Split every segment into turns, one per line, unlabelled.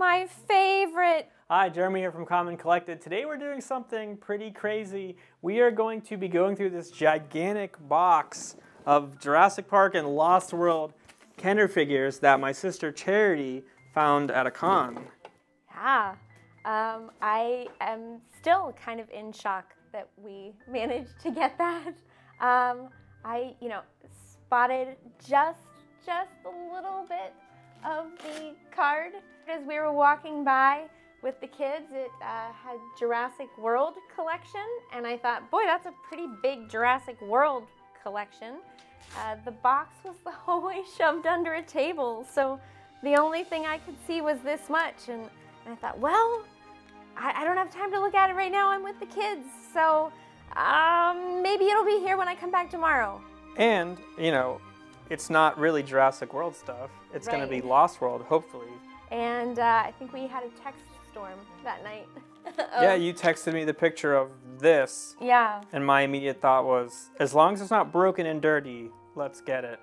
my favorite.
Hi, Jeremy here from Common Collected. Today we're doing something pretty crazy. We are going to be going through this gigantic box of Jurassic Park and Lost World Kenner figures that my sister Charity found at a con.
Yeah, I am still kind of in shock that we managed to get that. I, spotted just a little bit of the card as we were walking by with the kids. It had Jurassic World collection, and I thought, boy, that's a pretty big Jurassic World collection. The box was the whole way shoved under a table, so the only thing I could see was this much, and I thought, well, I don't have time to look at it right now. I'm with the kids, so maybe it'll be here when I come back tomorrow.
And, it's not really Jurassic World stuff. It's going to be Lost World, hopefully.
And I think we had a text storm that night.
Yeah, you texted me the picture of this.
Yeah.
And my immediate thought was, as long as it's not broken and dirty, let's get it.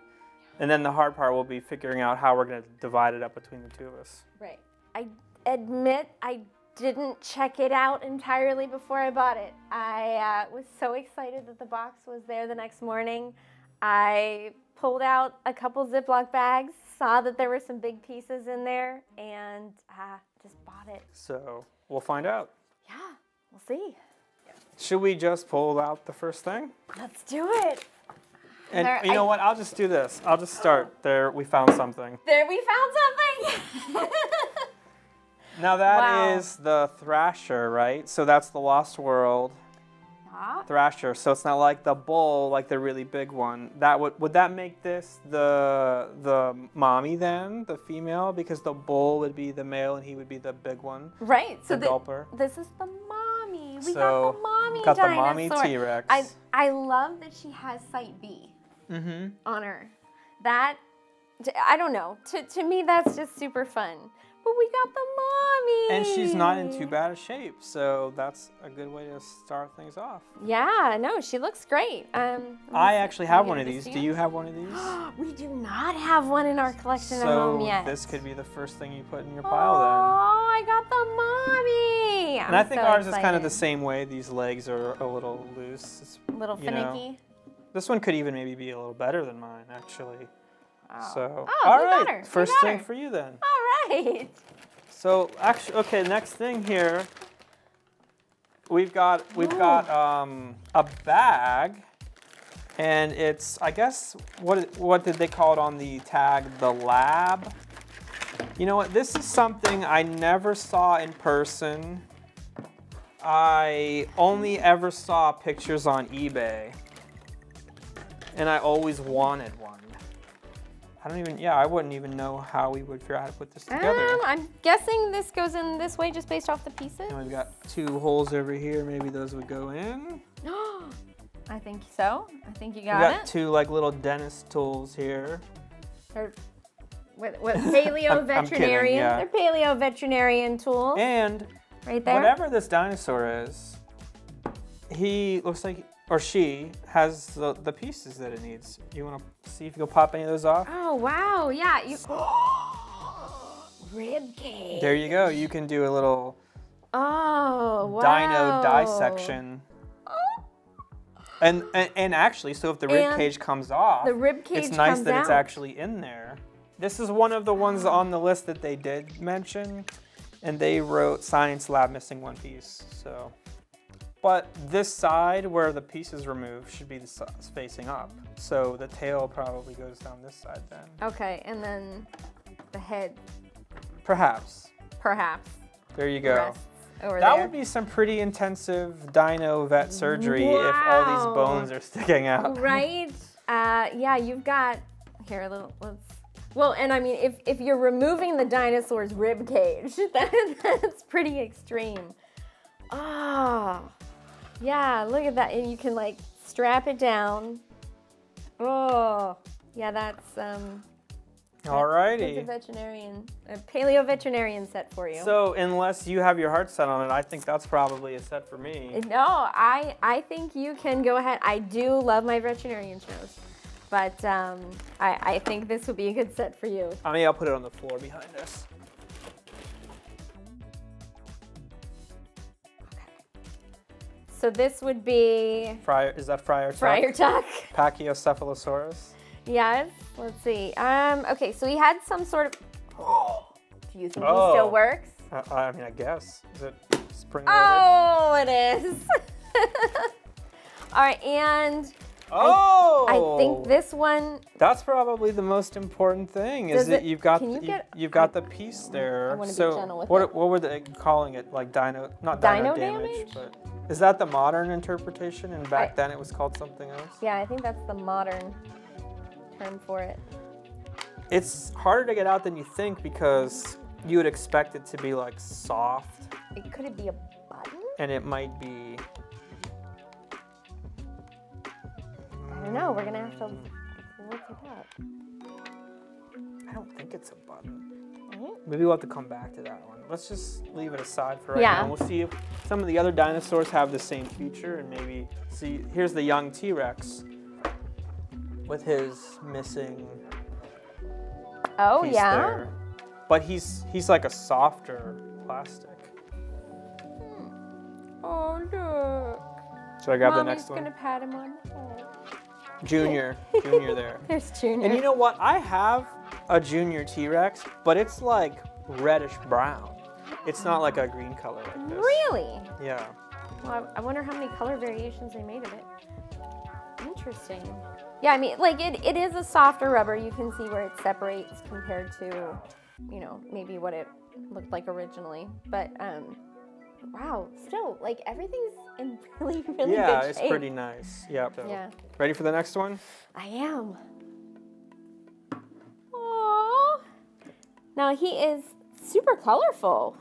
And then the hard part will be figuring out how we're going to divide it up between the two of us.
Right. I admit I didn't check it out entirely before I bought it. I was so excited that the box was there the next morning. I pulled out a couple Ziploc bags, saw that there were some big pieces in there, and just bought it.
So we'll find out.
Yeah, we'll see.
Should we just pull out the first thing?
Let's do it.
And you know what? I'll just do this. I'll just start. There, we found something.
There, we found something.
Now that is the Thrasher, right? So that's the Lost World Thrasher. So it's not like the bull, like the really big one. That would that make this the mommy then, the female, because the bull would be the male and he would be the big one.
Right. So
the gulper.
This is the mommy. We
got
the mommy
got
dinosaur.
the mommy T-Rex.
I love that she has Site B on her. That, I don't know. To me, that's just super fun. But we got the mommy.
And she's not in too bad a shape, so that's a good way to start things off.
Yeah, no, she looks great.
I actually have one of these. Do you have one of these?
We do not have one in our collection at home yet.
So this could be the first thing you put in your pile then.
Oh, I got the mommy.
And I think ours is kind of the same way. These legs are a little loose. It's,
a little finicky.
This one could even maybe be a little better than mine, actually.
Oh.
So,
all right,
first thing for you then.
All right.
So actually, okay, next thing here, we've got a bag, and it's, I guess, what did they call it on the tag? The Lab. You know what? This is something I never saw in person. I only ever saw pictures on eBay, and I always wanted one. I wouldn't even know how we would figure out how to put this together.
I'm guessing this goes in this way just based off the pieces.
And we've got two holes over here. Maybe those would go in.
I think so. I think you got it.
We've got two like little dentist tools here.
They're what Paleo Veterinarian.
Yeah.
They're Paleo Veterinarian tools.
And
right there.
Whatever this dinosaur is, he looks like, or she has the pieces that it needs. You want to see if you can pop any of those off?
Oh, wow. Yeah. Rib cage.
There you go. You can do a little
wow.
dino dissection. And actually, so if the rib cage comes off, it's nice that it's actually in there. This is one of the ones on the list that they did mention, and they wrote science lab missing one piece. So. But this side where the piece is removed should be facing up. So the tail probably goes down this side then.
Okay, and then the head.
Perhaps.
Perhaps.
There you go.
Over
that
there.
would be some pretty intensive dino vet surgery if all these bones are sticking out.
Right? Yeah, you've got, here, a little, well, and I mean, if you're removing the dinosaur's rib cage, that's pretty extreme. Oh. Yeah, look at that. And you can like strap it down. Oh, yeah, that's
alrighty.
That's a Paleo Veterinarian set for you.
So unless you have your heart set on it, I think that's probably a set for me.
No, I think you can go ahead. I do love my veterinarian shows, but I think this would be a good set for you.
I mean, I'll put it on the floor behind us.
So this would be...
Is that Friar Tuck?
Friar Tuck.
Pachycephalosaurus.
Yes. Let's see. Okay, so he had some sort of... Do you think he still works?
I mean, I guess. Is it spring-loaded?
Oh, it is. All right, and... I think this one...
That's probably the most important thing, is that you've got the piece there.
I want to be gentle with it.
What were they calling it? Like Dino Damage? But is that the modern interpretation? And back then it was called something else?
Yeah, I think that's the modern term for it.
It's harder to get out than you think because you would expect it to be like soft.
Could it be a button?
And it might be...
I don't know. We're going to have to look it up.
I don't think it's a button. Maybe we'll have to come back to that one. Let's just leave it aside for right now. We'll see if some of the other dinosaurs have the same feature and maybe see. Here's the young T-Rex with his missing piece there. But he's like a softer plastic.
Oh, look.
Should I grab the next one?
Mommy's going to pat him on the head.
Junior there.
There's Junior.
And you know what? I have a Junior T-Rex, but it's like reddish brown. It's not like a green color like this.
Really?
Yeah.
Well, I wonder how many color variations they made of it. Interesting. Yeah, I mean, like it is a softer rubber. You can see where it separates compared to, you know, maybe what it looked like originally. But wow, still, like everything's in really good shape.
Yeah, it's pretty nice. Yep. So,
yeah.
Ready for the next one?
I am. Aww. Now he is super colorful.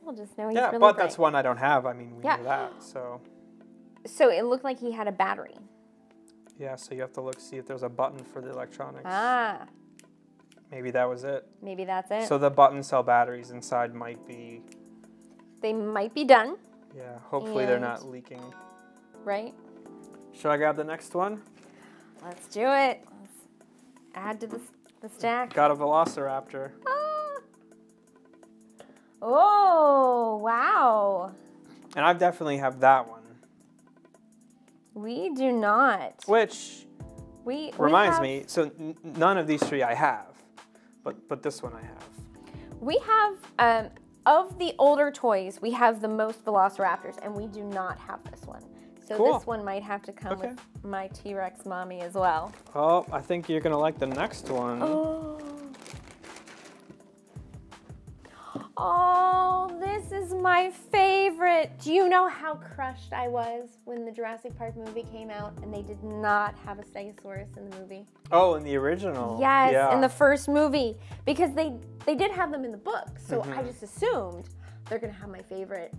We'll just know he's really
but
bright.
that's one I don't have. I mean, we know that, so.
So it looked like he had a battery.
Yeah, so you have to see if there's a button for the electronics.
Ah.
Maybe that was it.
Maybe that's it.
So the button cell batteries inside might be...
They might be done.
Yeah, hopefully they're not leaking.
Right.
Should I grab the next one?
Let's do it. Let's add to the stack.
Got a Velociraptor.
Ah. Oh, wow.
And I definitely have that one.
We do not.
Which reminds me, so none of these three I have, but this one I have.
We have, of the older toys, we have the most Velociraptors, and we do not have this one. So this one might have to come with my T-Rex mommy as well.
Oh, I think you're going to like the next one.
Oh, this is my favorite. Do you know how crushed I was when the Jurassic Park movie came out and they did not have a Stegosaurus in the movie?
Oh, in the original?
Yes, in the first movie. Because they did have them in the book, so I just assumed they're going to have my favorite.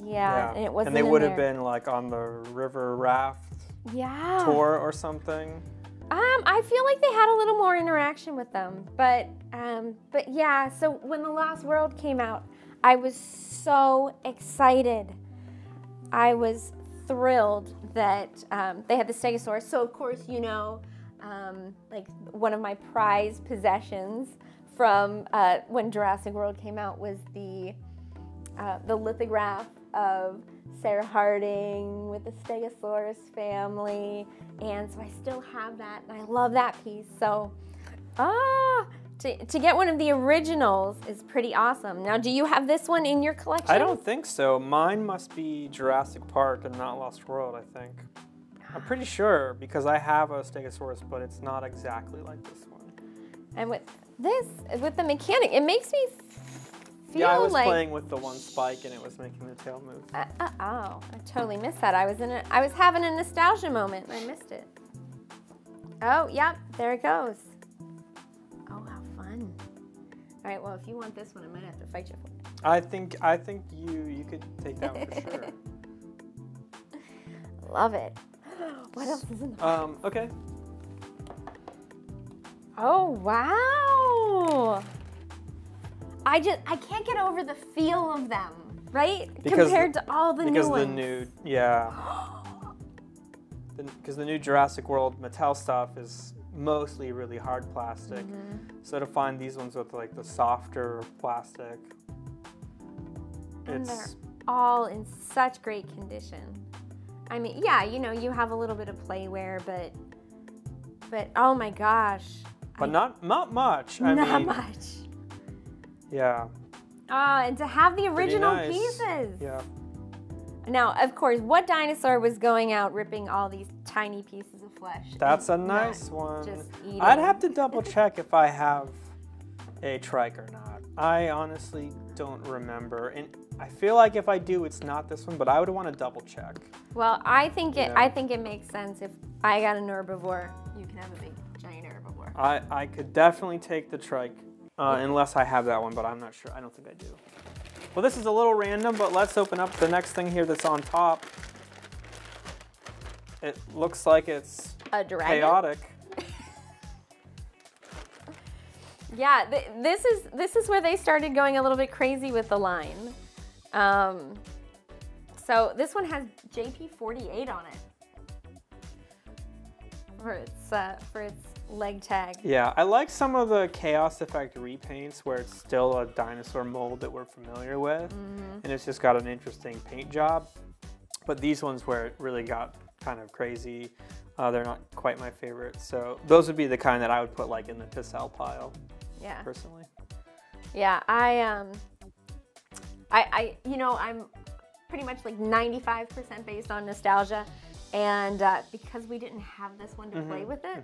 Yeah, and it wasn't.
And they would have been like on the river raft tour or something.
I feel like they had a little more interaction with them, but yeah. So when The Lost World came out, I was so excited. I was thrilled that they had the Stegosaurus. So of course, you know, like one of my prized possessions from when Jurassic World came out was the lithograph of Sarah Harding with the Stegosaurus family, and so I still have that, and I love that piece. So, to get one of the originals is pretty awesome. Now, do you have this one in your collection?
I don't think so. Mine must be Jurassic Park and not Lost World, I think. I'm pretty sure, because I have a Stegosaurus, but it's not exactly like this one.
And with this, with the mechanic, it makes me feel
I was
like
playing with the one spike and it was making the tail move.
I totally missed that. I was having a nostalgia moment and I missed it. Oh, yep, there it goes. Oh, how fun. All right, well, if you want this one, I might have to fight you for it.
I think you could take that one for sure.
Love it. What else is in there?
Okay.
Oh, wow. I can't get over the feel of them, right? Compared to all the new ones.
Because the new Jurassic World Mattel stuff is mostly really hard plastic. So to find these ones with like the softer plastic,
and they're all in such great condition. I mean, yeah, you know, you have a little bit of play wear, but oh my gosh.
But not much.
Not much.
Yeah.
And to have the original pieces.
Yeah.
Now, of course, what dinosaur was going out ripping all these tiny pieces of flesh?
That's a nice one.
Just eating.
I'd have to double check if I have a trike or not. I honestly don't remember. And I feel like if I do, it's not this one, but I would want to double check.
Well, I think it makes sense. If I got an herbivore, you can have a big giant herbivore.
I could definitely take the trike, unless I have that one, but I'm not sure. I don't think I do. Well, this is a little random, but let's open up the next thing here that's on top. It looks like it's
a dragon?
Chaotic.
Yeah, this is where they started going a little bit crazy with the line. So this one has JP48 on it for its leg tag.
Yeah, I like some of the Chaos Effect repaints where it's still a dinosaur mold that we're familiar with, and it's just got an interesting paint job. But these ones where it really got kind of crazy, they're not quite my favorite. So those would be the kind that I would put like in the Pachycephalosaurus pile. Yeah. Personally.
Yeah, you know, I'm pretty much like 95% based on nostalgia, and because we didn't have this one to play with it,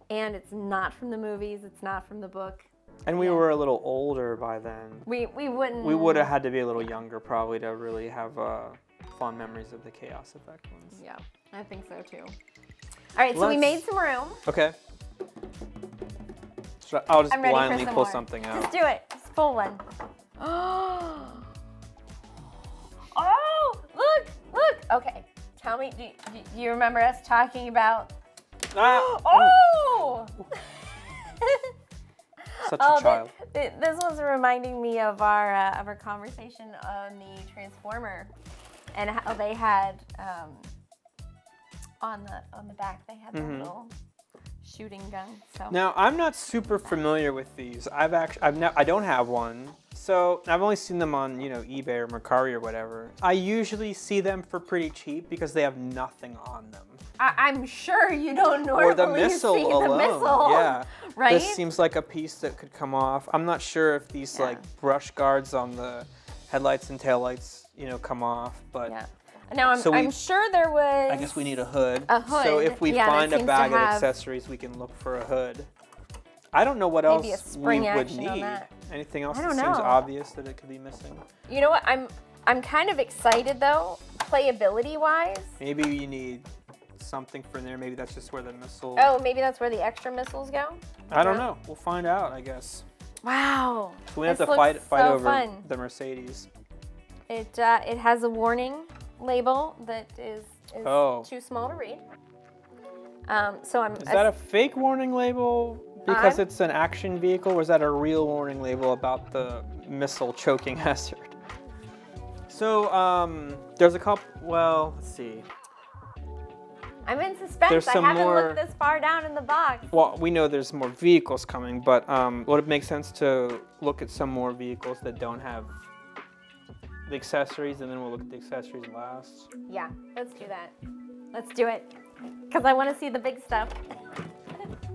and it's not from the movies, it's not from the book.
And we were a little older by then.
We
would have had to be a little younger probably to really have fond memories of the Chaos Effect ones.
Yeah, I think so too. All right, so we made some room.
Okay. I'll just blindly pull something out.
Just do it. Just pull one. Oh, look. Okay, tell me, do you remember us talking about? Oh!
Such a child.
This was reminding me of our conversation on the Transformer, and how they had on the back they had the little shooting gun. So
now I'm not super familiar with these. I don't have one, so I've only seen them on eBay or Mercari or whatever. I usually see them for pretty cheap because they have nothing on them.
I'm sure you don't normally
or the missile
see
alone.
The missile,
yeah,
right.
This seems like a piece that could come off. I'm not sure if these like brush guards on the headlights and taillights come off, but.
Yeah. Now, I'm sure there was...
I guess we need a hood.
A hood.
So if we find a bag of accessories, we can look for a hood. I don't know what else we would need. Anything else that seems obvious that it could be missing?
You know what? I'm kind of excited, though, playability-wise.
Maybe you need something for there. Maybe that's just where the missile...
Oh, maybe that's where the extra missiles go?
I don't know. We'll find out, I guess.
Wow.
So we have to fight over the Mercedes.
It has a warning label that is too small to read.
Is that a fake warning label because it's an action vehicle, or is that a real warning label about the missile choking hazard? So there's a couple. Well, let's see.
I'm in suspense. I haven't looked this far down in the box.
Well, we know there's more vehicles coming, but would it make sense to look at some more vehicles that don't have the accessories, and then we'll look at the accessories last?
Yeah, let's do that. Let's do it, because I want to see the big stuff. That sounds good.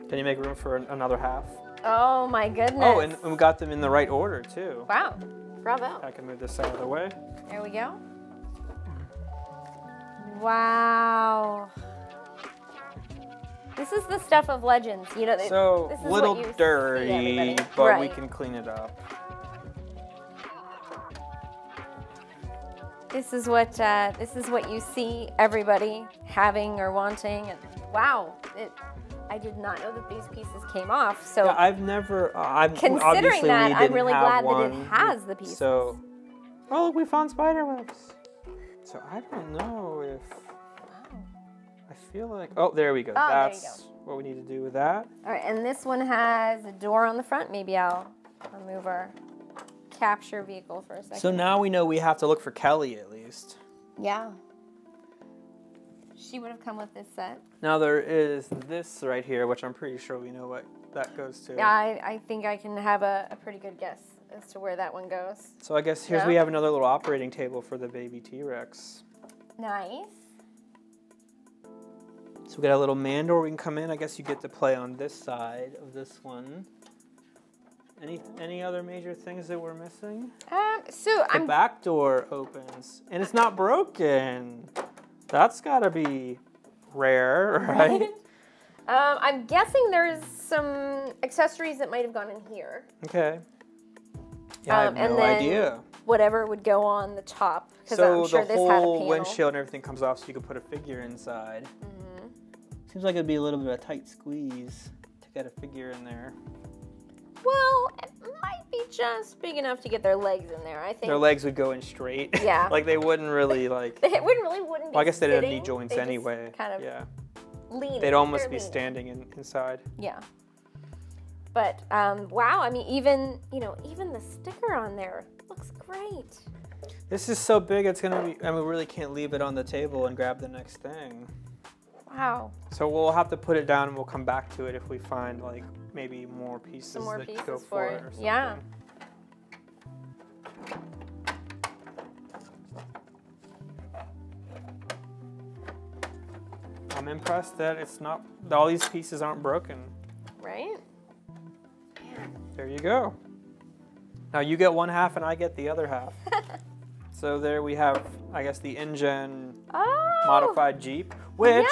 Can you make room for another half?
Oh my goodness.
Oh, and we got them in the right order too.
Wow, bravo.
I can move this out of the way.
There we go. Wow. This is the stuff of legends,
So
this is
little dirty, but we can clean it up.
This is what you see everybody having or wanting. And wow, I did not know that these pieces came off. So
yeah, I've never.
Considering that, I'm really glad that it has the pieces.
So, oh, look, we found spider webs. So I don't know if. I feel like, there we go.
Oh,
that's what we need to do with that.
All right, and this one has a door on the front. Maybe I'll remove our capture vehicle for a second.
So now we know we have to look for Kelly at least.
Yeah. she would have come with this set.
Now there is this right here, which I'm pretty sure we know what that goes to.
Yeah, I think I can have a pretty good guess as to where that one goes.
So I guess we have another little operating table for the baby T-Rex.
Nice.
So we got a little man door we can come in. I guess you get to play on this side of this one. Any other major things that we're missing? The back door opens and it's not broken. That's gotta be rare, right?
I'm guessing there's some accessories that might have gone in here.
Okay. Yeah, I have no idea.
Whatever would go on the top, because
so
I'm sure
the
this had a
whole
panel.
windshield and everything comes off, so you can put a figure inside. Mm-hmm. Seems like it'd be a little bit of a tight squeeze to get a figure in there.
Well, it might be just big enough to get their legs in there, I think.
Their legs would go in straight.
Yeah.
Like they wouldn't really like...
It wouldn't be
well, I guess they didn't need joints anyway.
Kind of leaning.
They'd almost be standing inside.
Yeah. But, wow, I mean, even the sticker on there looks great.
This is so big, it's gonna be, I mean, we really can't leave it on the table and grab the next thing.
Wow.
So we'll have to put it down and we'll come back to it if we find, like, maybe more pieces that go for it or something.
Yeah.
I'm impressed that all these pieces aren't broken.
Right?
There you go. Now you get one half and I get the other half. So there we have, I guess, the engine modified Jeep, which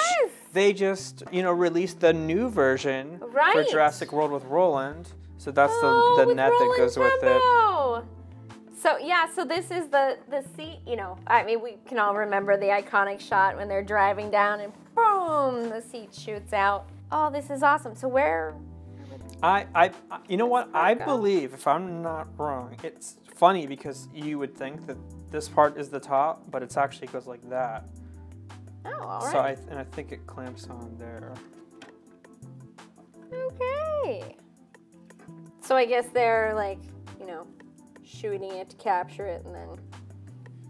they just, released the new version for Jurassic World with Roland. So that's the net that goes with it.
So yeah, so this is the seat, I mean, we can all remember the iconic shot when they're driving down and boom, the seat shoots out. Oh, this is awesome. So where...
you know what? I believe, if I'm not wrong, it's funny because you would think that this part is the top, but it actually goes like that.
Oh, all
right. So I think it clamps on there.
Okay. So I guess they're like, shooting it to capture it and then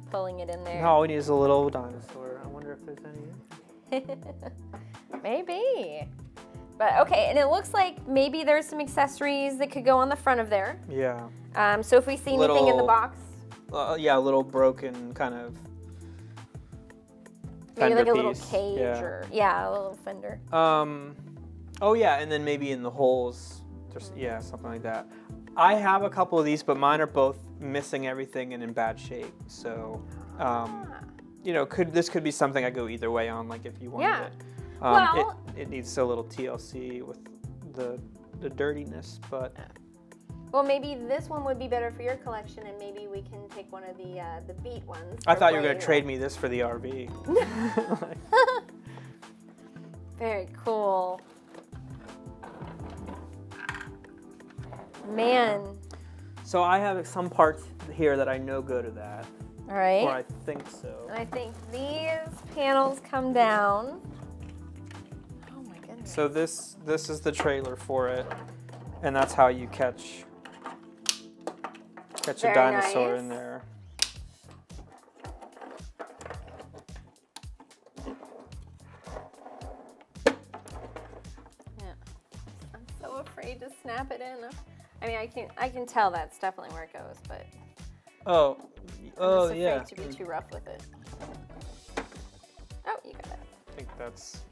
pulling it in there.
No, all we need is a little dinosaur. I wonder if there's any.
Maybe. But okay, and it looks like maybe there's some accessories that could go on the front of there.
Yeah.
So if we see anything in the box.
Yeah, a little broken kind of
maybe like a little
piece.
cage or a little fender.
Oh yeah, and then maybe in the holes, something like that. I have a couple of these, but mine are both missing everything and in bad shape. So, this could be something I go either way on, like if you wanted it. It needs a little TLC with the dirtiness, but.
Well, maybe this one would be better for your collection, and maybe we can take one of the beat ones.
I thought you were going to trade me this for the RV.
Very cool. Man.
So I have some parts here that I know go to that.
All right.
Or I think so.
And I think these panels come down. Oh my goodness.
So this is the trailer for it, and that's how you catch a dinosaur in there.
Yeah. I'm so afraid to snap it in. I mean, I can tell that's definitely where it goes, but
I'm just
afraid to be too rough with it. Oh, you got it.
I think that's.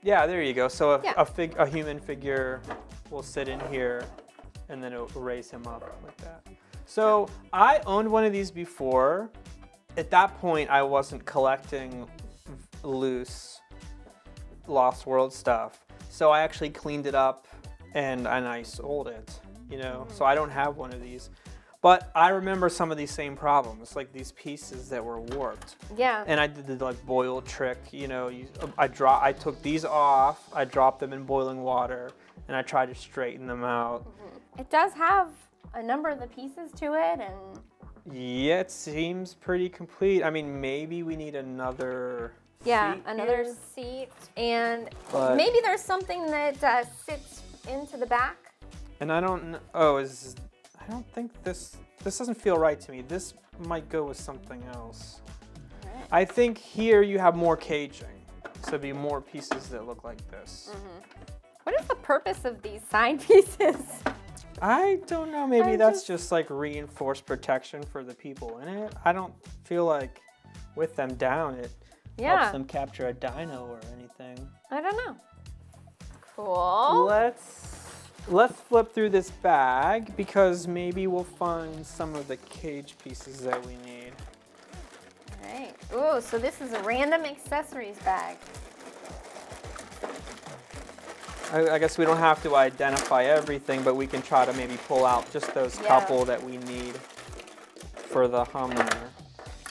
Yeah, there you go. So a human figure will sit in here, and then it'll raise him up like that. So I owned one of these before. At that point, I wasn't collecting loose Lost World stuff. So I actually cleaned it up and I sold it, So I don't have one of these. But I remember some of these same problems, like these pieces that were warped.
Yeah.
And I did the boil trick, I took these off, I dropped them in boiling water, and I tried to straighten them out.
Mm-hmm. It does have a number of the pieces to it, and
yeah, it seems pretty complete. I mean, maybe we need another
seat, and maybe there's something that sits into the back.
And I don't know. Oh, I don't think this doesn't feel right to me. This might go with something else.
Right.
I think here you have more caging. So there'd be more pieces that look like this.
What is the purpose of these side pieces?
I don't know. Maybe that's just like reinforced protection for the people in it. I don't feel like with them down it helps them capture a dino or anything.
I don't know. Cool.
Let's flip through this bag because maybe we'll find some of the cage pieces that we need.
All right. Ooh, so this is a random accessories bag.
I guess we don't have to identify everything, but we can try to maybe pull out just those couple that we need for the Hummer.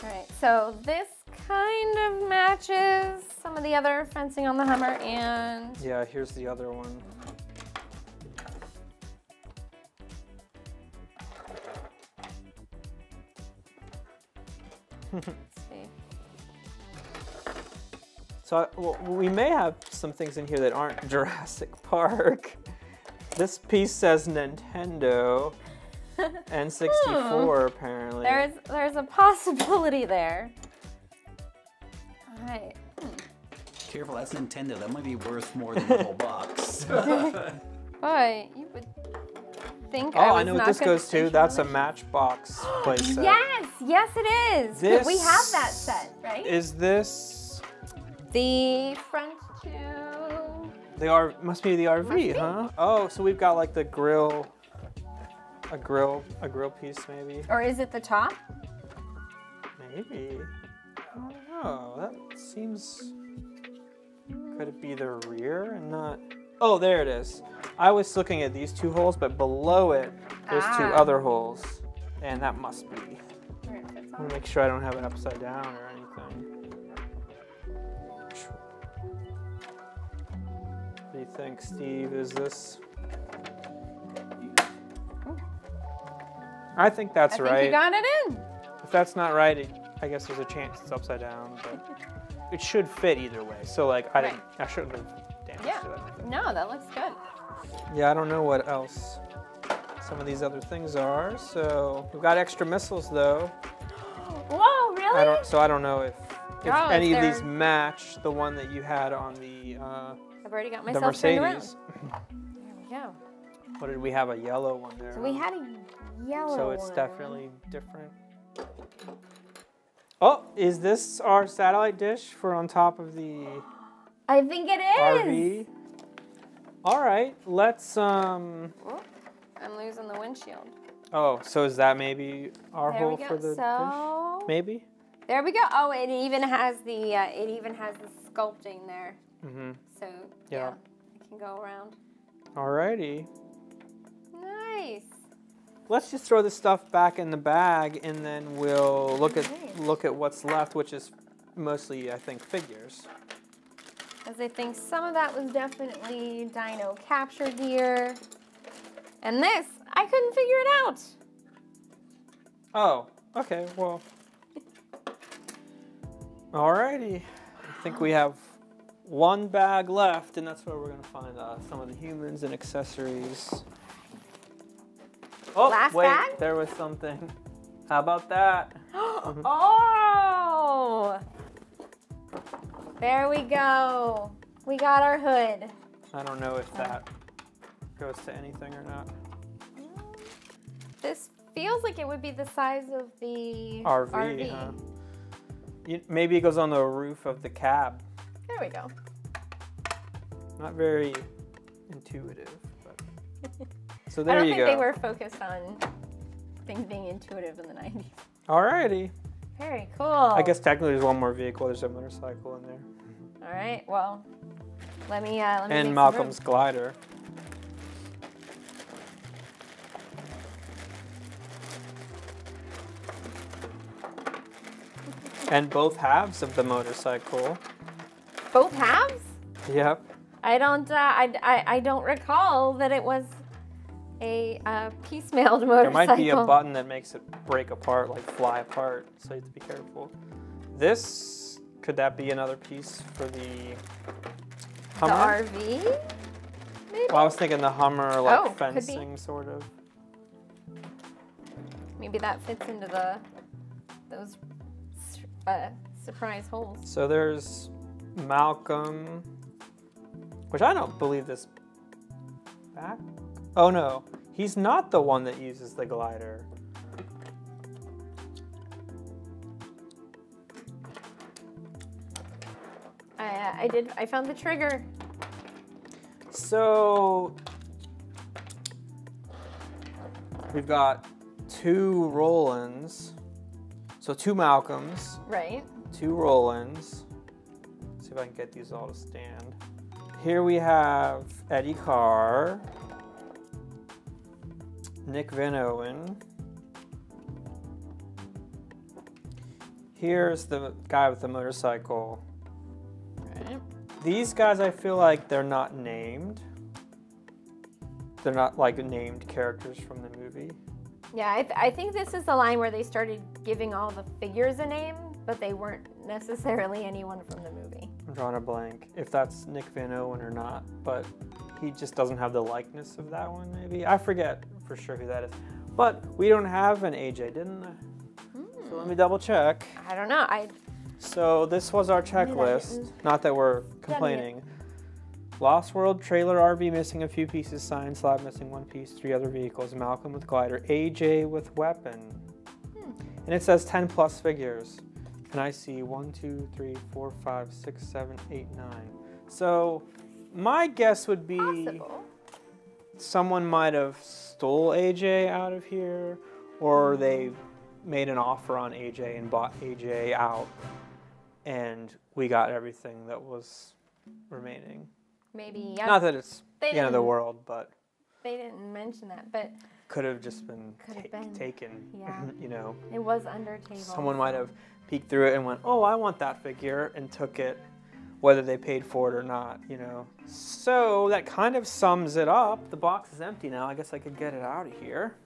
All right, so this kind of matches some of the other fencing on the Hummer and...
Yeah, here's the other one.
Let's see.
So we may have some things in here that aren't Jurassic Park. This piece says Nintendo and 64 apparently.
There's a possibility there. All right.
Careful, that's Nintendo. That might be worth more than the whole box.
Boy, you would think
I know what this goes to. That's a Matchbox playset.
Yes it is.
This
we have that set, right?
Is this
the front two?
Must be the RV, huh? Oh, so we've got like the grill, a grill piece maybe.
Or is it the top?
Maybe. I don't know. That seems. Could it be the rear and not? Oh, there it is. I was looking at these two holes, but below it, there's two other holes, and that must be. I want to make sure I don't have it upside down or anything. What do you think, Steve? Is this? I think that's right.
I think you got it in.
If that's not right, I guess there's a chance it's upside down, but it should fit either way. So like, I shouldn't have damaged it.
No, that looks good.
Yeah, I don't know what else some of these other things are. So we've got extra missiles though.
Whoa, really?
I don't know if any of these match the one that you had on the
I've already got
the
myself turned around.
Mercedes.
There we go.
What did we have? A yellow one there.
So we had a yellow one.
So it's definitely different. Oh, is this our satellite dish for on top of the
I think it is.
RV? All right, let's
Oh, I'm losing the windshield.
Oh, so is that maybe our hole for the
dish?
Maybe.
There we go. Oh, it even has the sculpting there. So yeah, it can go around.
Alrighty.
Nice.
Let's just throw this stuff back in the bag, and then we'll look at what's left, which is mostly, I think, figures.
Because I think some of that was definitely dino capture gear, and this I couldn't figure it out.
Oh, okay. Well. Alrighty. I think we have one bag left, and that's where we're gonna find some of the humans and accessories. Oh,
Last
wait,
bag?
There was something. How about that?
Oh! There we go. We got our hood.
I don't know if that goes to anything or not.
This feels like it would be the size of the
RV. Huh? Maybe it goes on the roof of the cab.
There we go.
Not very intuitive, but so there you go.
I don't think they were focused on things being intuitive in the 90s.
Alrighty.
Very cool.
I guess technically there's one more vehicle. There's a motorcycle in there.
All right. Well, let me
and Malcolm's glider. And both halves of the motorcycle.
Both halves?
Yep.
I don't recall that it was a piecemealed motorcycle.
There might be a button that makes it break apart, like fly apart, so you have to be careful. This, could that be another piece for the Hummer?
The RV? Maybe?
Well, I was thinking the Hummer, like fencing, sort of.
Maybe that fits into those surprise holes.
So there's Malcolm, which I don't believe this back. Oh no, he's not the one that uses the glider.
I found the trigger.
So we've got 2 Rolands. So 2 Malcolms.
Right.
2 Rolands. Let's see if I can get these all to stand. Here we have Eddie Carr. Nick Van Owen. Here's the guy with the motorcycle.
Right.
These guys, I feel like they're not named. They're not like named characters from the movie.
Yeah, I think this is the line where they started giving all the figures a name, but they weren't necessarily anyone from the movie.
I'm drawing a blank if that's Nick Van Owen or not, but he just doesn't have the likeness of that one, maybe. I forget for sure who that is. But we don't have an AJ, didn't I? So let me double check.
I don't know.
So this was our checklist. Not that we're complaining. Lost World, trailer RV missing a few pieces, science lab missing 1 piece, 3 other vehicles, Malcolm with glider, AJ with weapon. And it says 10 plus figures. And I see 1, 2, 3, 4, 5, 6, 7, 8, 9. So my guess would be someone might have stole AJ out of here, or they made an offer on AJ and bought AJ out, and we got everything that was remaining.
Maybe, yeah.
Not that it's the end of the world, but...
They didn't mention that, but...
Could have just been taken, you know.
It was under table.
Someone might have peeked through it and went, oh, I want that figure, and took it, whether they paid for it or not, you know. So that kind of sums it up. The box is empty now. I guess I could get it out of here.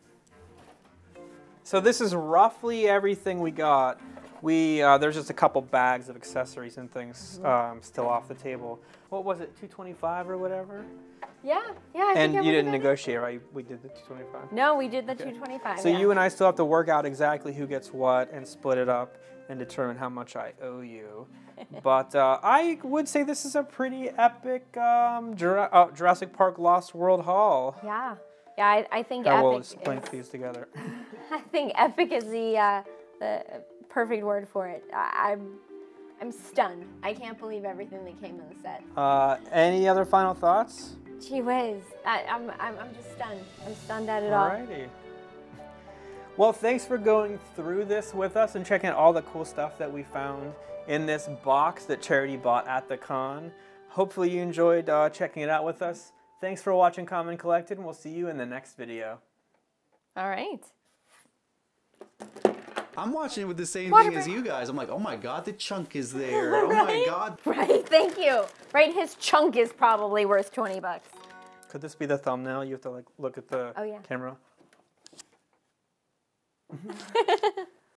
So this is roughly everything we got. There's just a couple bags of accessories and things still off the table. What was it, $225 or whatever?
Yeah, I
and
think
you didn't negotiate, right? We did the $225.
No, we did the $225.
So you and I still have to work out exactly who gets what and split it up and determine how much I owe you. But I would say this is a pretty epic Jurassic Park Lost World haul.
Yeah, I think
epic.
We'll
just link these together.
I think epic is the perfect word for it. I'm stunned. I can't believe everything that came in the set.
Any other final thoughts?
Gee whiz, I'm just stunned. I'm stunned at it all.
Alrighty. Well, thanks for going through this with us and checking out all the cool stuff that we found in this box that Charity bought at the con. Hopefully you enjoyed checking it out with us. Thanks for watching Common Collected, and we'll see you in the next video.
All right.
I'm watching it with the same thing as you guys. I'm like, oh my God, the chunk is there. Oh my God.
Right, thank you. Right, his chunk is probably worth $20.
Could this be the thumbnail? You have to like look at the camera.